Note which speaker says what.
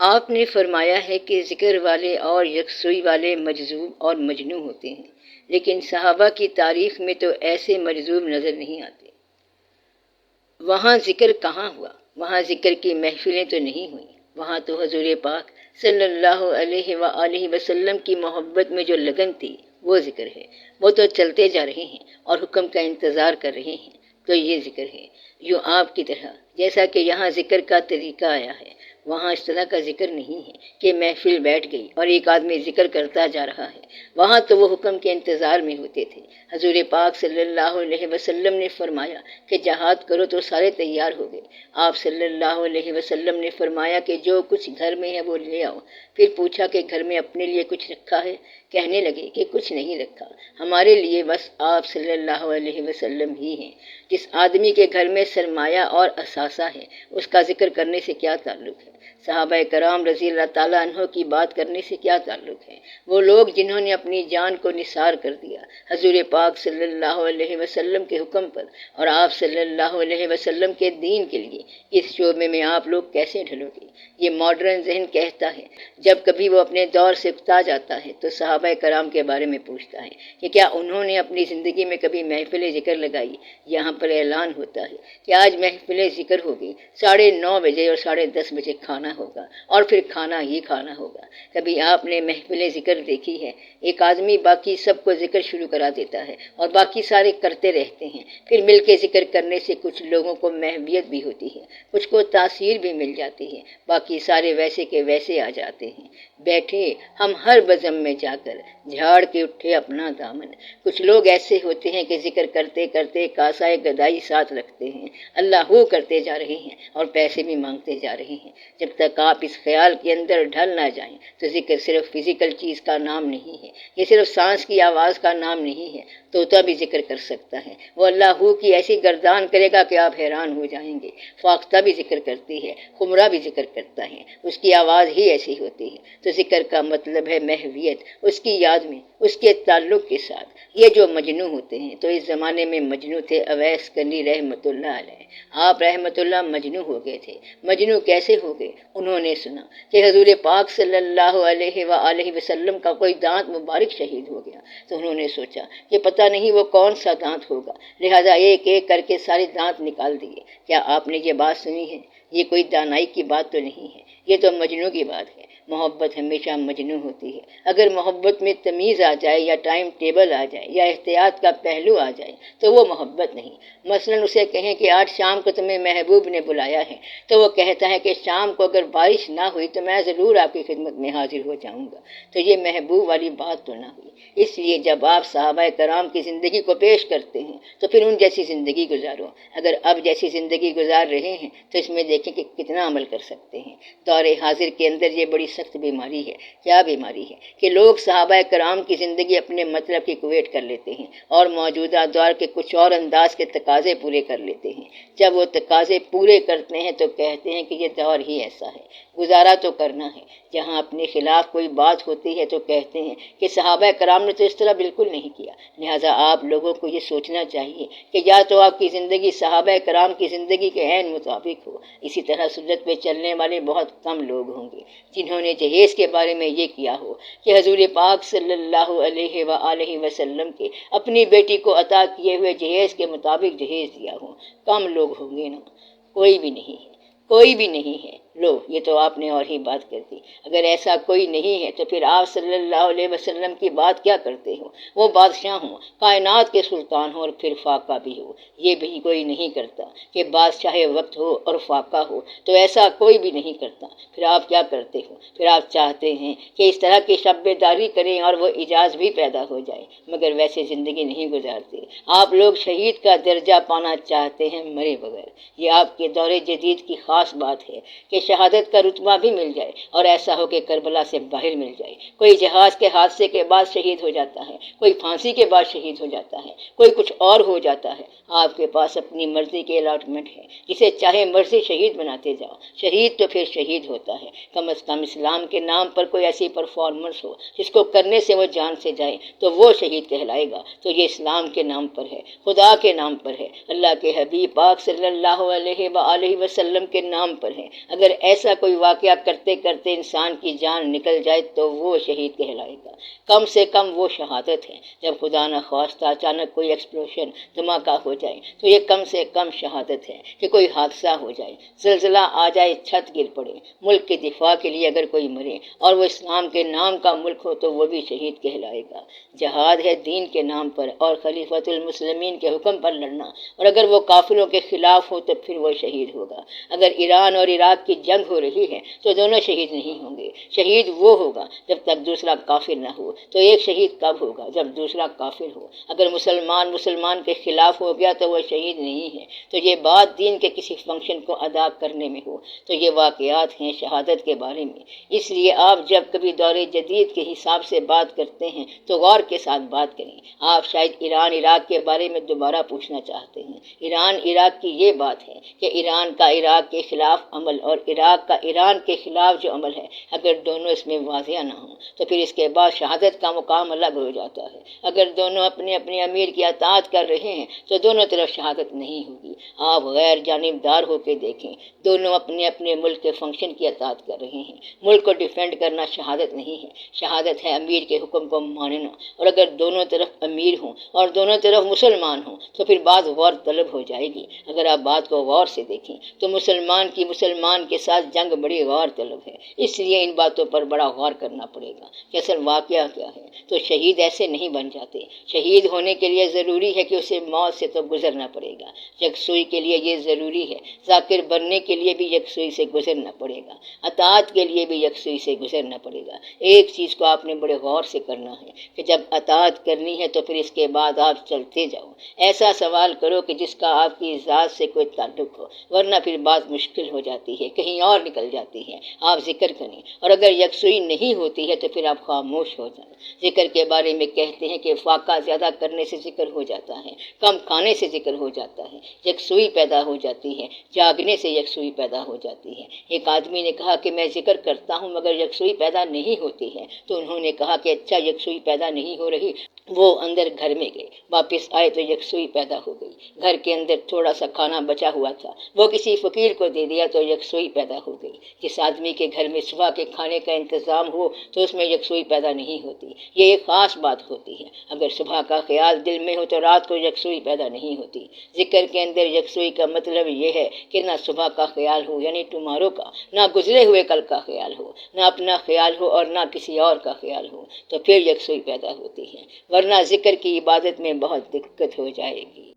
Speaker 1: آپ نے فرمایا ہے کہ ذکر والے اور یکسوئی والے مجذوب اور مجنوں ہوتے ہیں، لیکن صحابہ کی تعریف میں تو ایسے مجذوب نظر نہیں آتے۔ وہاں ذکر کہاں ہوا؟ وہاں ذکر کی محفلیں تو نہیں ہوئیں، وہاں تو حضور پاک صلی اللہ علیہ وآلہ وسلم کی محبت میں جو لگن تھی وہ ذکر ہے۔ وہ تو چلتے جا رہے ہیں اور حکم کا انتظار کر رہے ہیں، تو یہ ذکر ہے۔ یوں آپ کی طرح جیسا کہ یہاں ذکر کا طریقہ آیا ہے، وہاں اس طرح کا ذکر نہیں ہے کہ محفل بیٹھ گئی اور ایک آدمی ذکر کرتا جا رہا ہے۔ وہاں تو وہ حکم کے انتظار میں ہوتے تھے۔ حضور پاک صلی اللہ علیہ وسلم نے فرمایا کہ جہاد کرو تو سارے تیار ہو گئے۔ آپ صلی اللہ علیہ وسلم نے فرمایا کہ جو کچھ گھر میں ہے وہ لے آؤ۔ پھر پوچھا کہ گھر میں اپنے لیے کچھ رکھا ہے؟ کہنے لگے کہ کچھ نہیں رکھا، ہمارے لیے بس آپ صلی اللہ علیہ وسلم ہی ہیں۔ جس آدمی کے گھر میں سرمایہ اور اثاثہ ہے، اس کا ذکر کرنے سے کیا تعلق ہے؟ صحابہ کرام رضی اللہ تعالیٰ عنہ کی بات کرنے سے کیا تعلق ہے؟ وہ لوگ جنہوں نے اپنی جان کو نثار کر دیا حضور پاک صلی اللہ علیہ وسلم کے حکم پر اور آپ صلی اللہ علیہ وسلم کے دین کے لیے، اس شعبے میں آپ لوگ کیسے ڈھلو گے؟ یہ ماڈرن ذہن کہتا ہے، جب کبھی وہ اپنے دور سے اکتا جاتا ہے تو صحابہ کرام کے بارے میں پوچھتا ہے کہ کیا انہوں نے اپنی زندگی میں کبھی محفل ذکر لگائی؟ یہاں پر اعلان ہوتا ہے کہ آج محفل ذکر ہوگی، 9:30 بجے اور 10:30 بجے کھانا ہوگا اور پھر کھانا ہی کھانا ہوگا۔ کبھی آپ نے محفل ذکر دیکھی ہے؟ ایک آدمی باقی سب کو ذکر شروع کرا دیتا ہے اور باقی سارے کرتے رہتے ہیں، پھر مل کے ذکر کرنے سے کچھ لوگوں کو محویت بھی ہوتی ہے، کچھ کو تاثیر بھی مل جاتی ہے، باقی سارے ویسے کے ویسے آ جاتے ہیں۔ بیٹھے ہم ہر بزم میں جا کر جھاڑ کے اٹھے اپنا دامن۔ کچھ لوگ ایسے ہوتے ہیں کہ ذکر کرتے کرتے کاسائے گدائی ساتھ رکھتے ہیں، اللہ ہو کرتے جا رہے ہیں اور پیسے بھی مانگتے جا رہے ہیں۔ جب تک آپ اس خیال کے اندر ڈھل نہ جائیں تو ذکر صرف فزیکل چیز کا نام نہیں ہے، یہ صرف سانس کی آواز کا نام نہیں ہے۔ طوطا بھی ذکر کر سکتا ہے، وہ اللہ ہو کی ایسی گردان کرے گا کہ آپ حیران ہو جائیں گے۔ فاختہ بھی ذکر کرتی ہے، خمرہ بھی ذکر کرتا ہے، اس کی آواز ہی ایسی ہوتی ہے۔ تو ذکر کا مطلب ہے محویت، اس کی یاد میں، اس کے تعلق کے ساتھ۔ یہ جو مجنوں ہوتے ہیں تو اس زمانے میں مجنوں تھے اویس کرنی رحمۃ اللہ علیہ۔ آپ رحمۃ اللہ مجنوں ہو گئے تھے۔ مجنوں کیسے ہو گئے؟ انہوں نے سنا کہ حضور پاک صلی اللہ علیہ وآلہ وسلم کا کوئی دانت مبارک شہید ہو گیا، تو انہوں نے سوچا کہ پتہ نہیں وہ کون سا دانت ہوگا، لہذا ایک ایک کر کے سارے دانت نکال دیے۔ کیا آپ نے یہ بات سنی ہے؟ یہ کوئی دانائی کی بات تو نہیں ہے، یہ تو مجنوں کی بات ہے۔ محبت ہمیشہ مجنوں ہوتی ہے۔ اگر محبت میں تمیز آ جائے یا ٹائم ٹیبل آ جائے یا احتیاط کا پہلو آ جائے تو وہ محبت نہیں۔ مثلاً اسے کہیں کہ آج شام کو تمہیں محبوب نے بلایا ہے، تو وہ کہتا ہے کہ شام کو اگر بارش نہ ہوئی تو میں ضرور آپ کی خدمت میں حاضر ہو جاؤں گا، تو یہ محبوب والی بات تو نہ ہوئی۔ اس لیے جب آپ صحابہ کرام کی زندگی کو پیش کرتے ہیں تو پھر ان جیسی زندگی گزارو۔ اگر اب جیسی زندگی گزار رہے ہیں تو اس میں دیکھیں کہ کتنا عمل کر سکتے ہیں۔ دور حاضر کے اندر یہ بڑی سخت بیماری ہے۔ کیا بیماری ہے؟ کہ لوگ صحابہ کرام کی زندگی اپنے مطلب کی کویٹ کر لیتے ہیں اور موجودہ دور کے کچھ اور انداز کے تقاضے پورے کر لیتے ہیں۔ جب وہ تقاضے پورے کرتے ہیں تو کہتے ہیں کہ یہ دور ہی ایسا ہے، گزارا تو کرنا ہے۔ جہاں اپنے خلاف کوئی بات ہوتی ہے تو کہتے ہیں کہ صحابہ کرام نے تو اس طرح بالکل نہیں کیا۔ لہٰذا آپ لوگوں کو یہ سوچنا چاہیے کہ یا تو آپ کی زندگی صحابہ کرام کی زندگی کے عین مطابق ہو۔ اسی طرح سنت پہ چلنے والے بہت کم لوگ ہوں گے جنہوں نے جہیز کے بارے میں یہ کیا ہو کہ حضور پاک صلی اللہ علیہ وآلہ وسلم کے اپنی بیٹی کو عطا کیے ہوئے جہیز کے مطابق جہیز دیا ہو۔ کم لوگ ہوں گے نا، کوئی بھی نہیں ہے، کوئی بھی نہیں ہے۔ لو، یہ تو آپ نے اور ہی بات کر دی۔ اگر ایسا کوئی نہیں ہے تو پھر آپ صلی اللہ علیہ وسلم کی بات کیا کرتے ہو؟ وہ بادشاہ ہوں، کائنات کے سلطان ہوں اور پھر فاقہ بھی ہو۔ یہ بھی کوئی نہیں کرتا کہ بادشاہ وقت ہو اور فاقہ ہو، تو ایسا کوئی بھی نہیں کرتا۔ پھر آپ کیا کرتے ہو؟ پھر آپ چاہتے ہیں کہ اس طرح کی شب داری کریں اور وہ اعجاز بھی پیدا ہو جائے، مگر ویسے زندگی نہیں گزارتے۔ آپ لوگ شہید کا درجہ پانا چاہتے ہیں مرے بغیر۔ یہ آپ کے دور جدید کی خاص بات ہے کہ شہادت کا رتبہ بھی مل جائے اور ایسا ہو کہ کربلا سے باہر مل جائے۔ کوئی جہاز کے حادثے کے بعد شہید ہو جاتا ہے، کوئی پھانسی کے بعد شہید ہو جاتا ہے، کوئی کچھ اور ہو جاتا ہے۔ آپ کے پاس اپنی مرضی کے الاٹمنٹ ہے، جسے چاہے مرضی شہید بناتے جاؤ۔ شہید تو پھر شہید ہوتا ہے۔ کم از کم اسلام کے نام پر کوئی ایسی پرفارمنس ہو جس کو کرنے سے وہ جان سے جائے تو وہ شہید کہلائے گا۔ تو یہ اسلام کے نام پر ہے، خدا کے نام پر ہے، اللہ کے حبیب پاک صلی اللہ علیہ وآلہ وسلم کے نام پر ہے۔ اگر ایسا کوئی واقعہ کرتے کرتے انسان کی جان نکل جائے تو وہ شہید کہلائے گا۔ کم سے کم وہ شہادت ہے۔ جب خدا نہ خواستہ اچانک کوئی ایکسپلوشن، دھماکہ ہو جائے تو یہ کم سے کم شہادت ہے کہ کوئی حادثہ ہو جائے، زلزلہ آ جائے، چھت گر پڑے، ملک کے دفاع کے لیے اگر کوئی مرے اور وہ اسلام کے نام کا ملک ہو تو وہ بھی شہید کہلائے گا۔ جہاد ہے دین کے نام پر اور خلیفۃ المسلمین کے حکم پر لڑنا، اور اگر وہ کافروں کے خلاف ہو تو پھر وہ شہید ہوگا۔ اگر ایران اور عراق کی جنگ ہو رہی ہے تو دونوں شہید نہیں ہوں گے۔ شہید وہ ہوگا جب تک دوسرا کافر نہ ہو۔ تو ایک شہید کب ہوگا؟ جب دوسرا کافر ہو۔ اگر مسلمان کے خلاف ہو گیا تو وہ شہید نہیں ہے۔ تو یہ بات دین کے کسی فنکشن کو ادا کرنے میں ہو تو یہ واقعات ہیں شہادت کے بارے میں۔ اس لیے آپ جب کبھی دور جدید کے حساب سے بات کرتے ہیں تو غور کے ساتھ بات کریں۔ آپ شاید ایران عراق کے بارے میں دوبارہ پوچھنا چاہتے ہیں۔ ایران عراق کی یہ بات ہے کہ ایران کا عراق کے خلاف عمل اور عراق کا ایران کے خلاف جو عمل ہے، اگر دونوں اس میں واضح نہ ہوں تو پھر اس کے بعد شہادت کا مقام الگ ہو جاتا ہے۔ اگر دونوں اپنے اپنے امیر کی اطاعت کر رہے ہیں تو دونوں طرف شہادت نہیں ہوگی۔ آپ غیر جانبدار ہو کے دیکھیں، دونوں اپنے اپنے ملک کے فنکشن کی اطاعت کر رہے ہیں۔ ملک کو ڈیفینڈ کرنا شہادت نہیں ہے۔ شہادت ہے امیر کے حکم کو ماننا، اور اگر دونوں طرف امیر ہوں اور دونوں طرف مسلمان ہوں تو پھر بات غور طلب ہو جائے گی۔ اگر آپ بات کو غور سے دیکھیں تو مسلمان کے ساتھ جنگ بڑی غور طلب ہے۔ اس لیے ان باتوں پر بڑا غور کرنا پڑے گا کہ اصل واقعہ کیا ہے۔ تو شہید ایسے نہیں بن جاتے۔ شہید ہونے کے لیے ضروری ہے کہ اسے موت سے تو گزرنا پڑے گا۔ یکسوئی کے لیے یہ ضروری ہے۔ ذاکر بننے کے لیے بھی یکسوئی سے گزرنا پڑے گا۔ اطاعت کے لیے بھی یکسوئی سے گزرنا پڑے گا۔ ایک چیز کو آپ نے بڑے غور سے کرنا ہے کہ جب اطاعت کرنی ہے تو پھر اس کے بعد آپ چلتے جاؤ۔ ایسا سوال کرو کہ جس کا آپ کی ذات سے کوئی تعلق ہو، ورنہ پھر بات مشکل ہو جاتی ہے، کہیں اور نکل جاتی ہے۔ آپ ذکر کریں، اور اگر یکسوئی نہیں ہوتی ہے تو پھر آپ خاموش ہو جائیں۔ ذکر کے بارے میں کہتے ہیں کہ فاقہ زیادہ کرنے سے ذکر ہو جاتا ہے، کم کھانے سے ذکر ہو جاتا ہے، یکسوئی پیدا ہو جاتی ہے، جاگنے سے یکسوئی پیدا ہو جاتی ہے۔ ایک آدمی نے کہا کہ میں ذکر کرتا ہوں مگر یکسوئی پیدا نہیں ہوتی ہے، تو انہوں نے کہا کہ اچھا یکسوئی پیدا نہیں ہو رہی۔ وہ اندر گھر میں گئے، واپس آئے تو یکسوئی پیدا ہو گئی۔ گھر کے اندر تھوڑا سا کھانا بچا ہوا تھا، وہ کسی فقیر کو دے دیا تو یکسوئی پیدا ہو گئی۔ جس آدمی کے گھر میں صبح کے کھانے کا انتظام ہو تو اس میں یکسوئی پیدا نہیں ہوتی۔ یہ ایک خاص بات ہوتی ہے۔ اگر صبح کا خیال دل میں ہو تو رات کو یکسوئی پیدا نہیں ہوتی۔ ذکر کے اندر یکسوئی کا مطلب یہ ہے کہ نہ صبح کا خیال ہو یعنی ٹمارو کا، نہ گزرے ہوئے کل کا خیال ہو، نہ اپنا خیال ہو اور نہ کسی اور کا خیال ہو، تو پھر یکسوئی پیدا ہوتی ہے۔ ورنہ ذکر کی عبادت میں بہت دقت ہو جائے گی۔